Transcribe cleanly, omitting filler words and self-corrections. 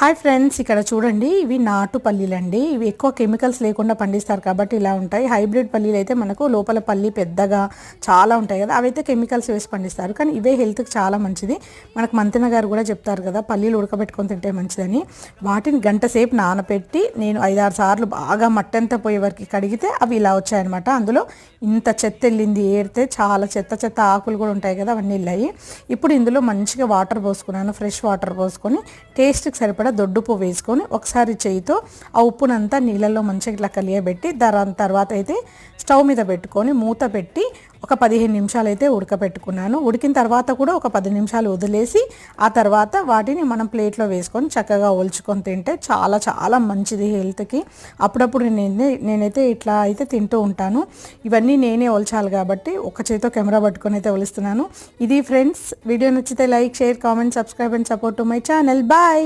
Hi friends, ఇక్కడ చూడండి, ఇవి నాటు పల్లీలండి. ఇవి ఎక్కువ కెమికల్స్ లేకుండా పండిస్తారు కాబట్టి ఇలా ఉంటాయి. హైబ్రిడ్ పల్లీలు అయితే మనకు లోపల పల్లి పెద్దగా చాలా ఉంటాయి కదా, అవైతే కెమికల్స్ వేసి పండిస్తారు. కానీ ఇవే హెల్త్కి చాలా మంచిది. మనకు మంతెన గారు కూడా చెప్తారు కదా, పల్లీలు ఉడకబెట్టుకొని తింటే మంచిదని. వాటిని గంట సేపు నానబెట్టి నేను 5-6 సార్లు బాగా మట్టంతా పోయే వరకు కడిగితే అవి ఇలా వచ్చాయన్నమాట. అందులో ఇంత చెత్త వెళ్ళింది, ఏరితే చాలా చెత్త ఆకులు కూడా ఉంటాయి కదా, అవన్నీ వెళ్ళాయి. ఇప్పుడు ఇందులో మంచిగా వాటర్ పోసుకున్నాను, ఫ్రెష్ వాటర్ పోసుకొని టేస్ట్కి సరిపడా దొడ్డుపు వేసుకొని ఒకసారి చేయితో ఆ ఉప్పునంతా నీళ్ళల్లో మంచిగా ఇట్లా కలియబెట్టి దాని తర్వాత అయితే స్టవ్ మీద పెట్టుకొని మూత పెట్టి ఒక 15 నిమిషాలు అయితే ఉడకపెట్టుకున్నాను. ఉడికిన తర్వాత కూడా ఒక 10 నిమిషాలు వదిలేసి ఆ తర్వాత వాటిని మనం ప్లేట్లో వేసుకొని చక్కగా ఒలుచుకొని తింటే చాలా చాలా మంచిది హెల్త్కి. అప్పుడప్పుడు నేనైతే ఇట్లా అయితే తింటూ ఉంటాను. ఇవన్నీ నేనే ఒలచాలి కాబట్టి ఒక చేతితో కెమెరా పట్టుకొని అయితే ఒలుస్తున్నాను. ఇది ఫ్రెండ్స్, వీడియో నచ్చితే like, share, comment, subscribe and support to my channel. Bye.